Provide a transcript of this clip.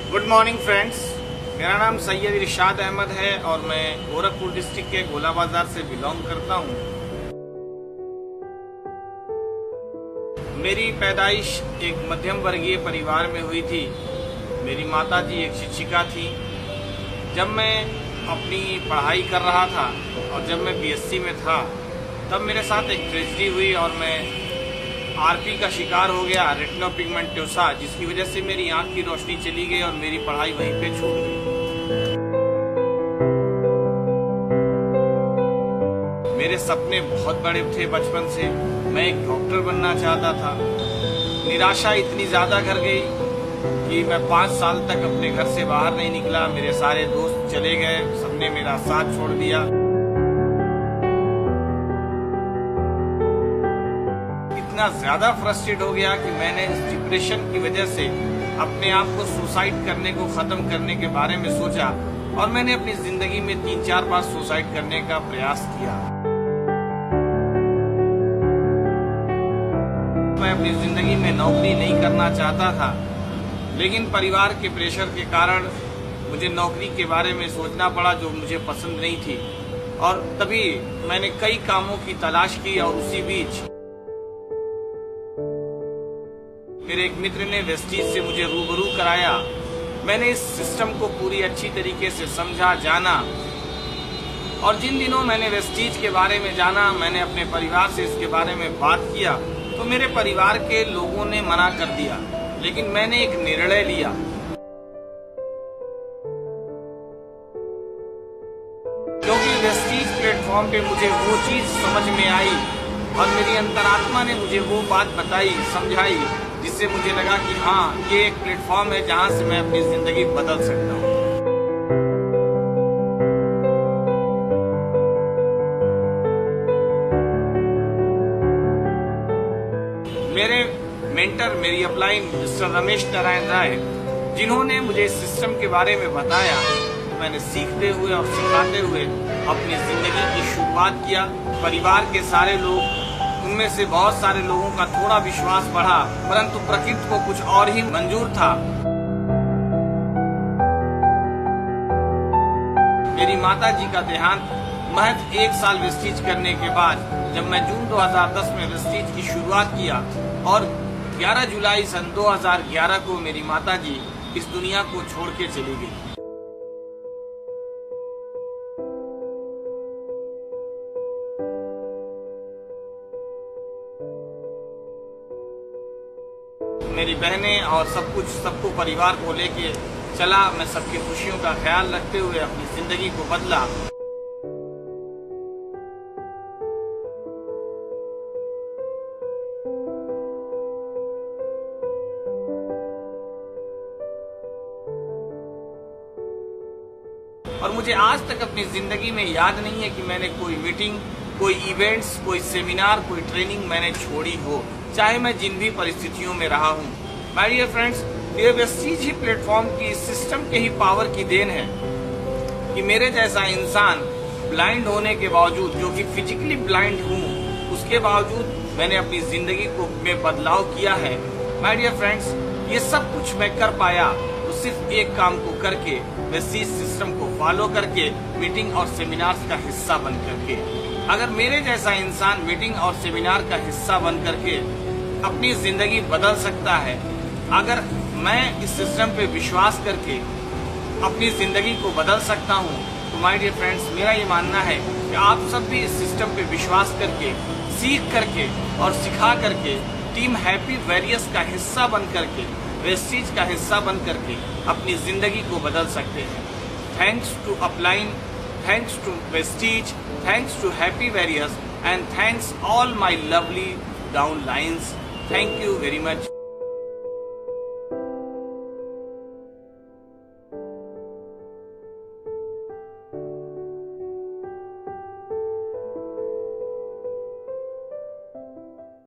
Good morning friends, मेरा नाम सैयद इरशाद अहमद है और मैं गोरखपुर डिस्ट्रिक्ट के गोला बाजार से बिलोंग करता हूँ। मेरी पैदाइश एक मध्यम वर्गीय परिवार में हुई थी। मेरी माताजी एक शिक्षिका थी। जब मैं अपनी पढ़ाई कर रहा था और जब मैं बीएससी में था तब मेरे साथ एक ट्रेजेडी हुई और मैं आरपी का शिकार हो गया, रेटिनोपिगमेंटोसा, जिसकी वजह से मेरी आंख की रोशनी चली गई और मेरी पढ़ाई वहीं पे छूट गई। मेरे सपने बहुत बड़े थे बचपन से। मैं एक डॉक्टर बनना चाहता था। निराशा इतनी ज्यादा घर गई कि मैं 5 साल तक अपने घर से बाहर नहीं निकला। मेरे सारे दोस्त चले गए, सबने मेरा साथ छोड़ दिया। इतना ज्यादा फ्रस्ट्रेट हो गया कि मैंने इस डिप्रेशन की वजह से अपने आप को सुसाइड करने को खत्म करने के बारे में सोचा और मैंने अपनी जिंदगी में 3-4 बार सुसाइड करने का प्रयास किया। मैं अपनी जिंदगी में नौकरी नहीं करना चाहता था, लेकिन परिवार के प्रेशर के कारण मुझे नौकरी के बारे में सोचना पड़ा जो मुझे पसंद नहीं थी। और तभी मैंने कई कामों की तलाश की और उसी बीच मेरे एक मित्र ने वेस्टीज से मुझे रूबरू कराया। मैंने इस सिस्टम को पूरी अच्छी तरीके से समझा, जाना, और जिन दिनों मैंने वेस्टीज के बारे में जाना, मैंने अपने परिवार से इसके बारे में बात किया तो मेरे परिवार के लोगों ने मना कर दिया। लेकिन मैंने एक निर्णय लिया। क्योंकि वेस्टीज प्लेटफॉर्म पे मुझे वो चीज समझ में आई और मेरी अंतरात्मा ने मुझे वो बात बताई, समझाई, जिससे मुझे लगा कि हाँ, ये एक प्लेटफॉर्म है जहां से मैं अपनी जिंदगी बदल सकता हूँ। मेरे मेंटर, मेरी अपलाइन मिस्टर रमेश नारायण राय, जिन्होंने मुझे इस सिस्टम के बारे में बताया, तो मैंने सीखते हुए और सिखाते हुए अपनी जिंदगी की शुरुआत किया। परिवार के सारे लोग, उनमें से बहुत सारे लोगों का थोड़ा विश्वास बढ़ा, परंतु प्रकृति को कुछ और ही मंजूर था। मेरी माताजी का देहांत महज 1 साल वेस्टीज करने के बाद, जब मैं जून 2010 में वेस्टीज की शुरुआत किया और 11 जुलाई सन 2011 को मेरी माताजी इस दुनिया को छोड़ के चली गई। मेरी बहनें और सबको परिवार को लेके चला। मैं सबकी खुशियों का ख्याल रखते हुए अपनी जिंदगी को बदला। और मुझे आज तक अपनी जिंदगी में याद नहीं है कि मैंने कोई मीटिंग, कोई इवेंट्स, कोई सेमिनार, कोई ट्रेनिंग मैंने छोड़ी हो, चाहे मैं जिन भी परिस्थितियों में रहा हूँ। माय डियर फ्रेंड्स, ये वेस्टीज ही प्लेटफॉर्म की, सिस्टम के ही पावर की देन है कि मेरे जैसा इंसान ब्लाइंड होने के बावजूद, जो कि फिजिकली ब्लाइंड हूँ, उसके बावजूद मैंने अपनी जिंदगी को में बदलाव किया है। माय डियर फ्रेंड्स, ये सब कुछ मैं कर पाया तो सिर्फ एक काम को करके, वेस्टीज सिस्टम को फॉलो करके, मीटिंग और सेमिनार्स का हिस्सा बन करके। अगर मेरे जैसा इंसान मीटिंग और सेमिनार का हिस्सा बन करके अपनी जिंदगी बदल सकता है, अगर मैं इस सिस्टम पे विश्वास करके अपनी जिंदगी को बदल सकता हूँ, तो माय डियर फ्रेंड्स, मेरा ये मानना है कि आप सब भी इस सिस्टम पे विश्वास करके, सीख करके और सिखा करके टीम हैप्पी वेरियस का हिस्सा बन करके, वेस्टीज का हिस्सा बन करके अपनी जिंदगी को बदल सकते हैं। Thanks to upline, thanks to Vestige, thanks to Happy Various, and thanks all my lovely downlines. Thank you very much.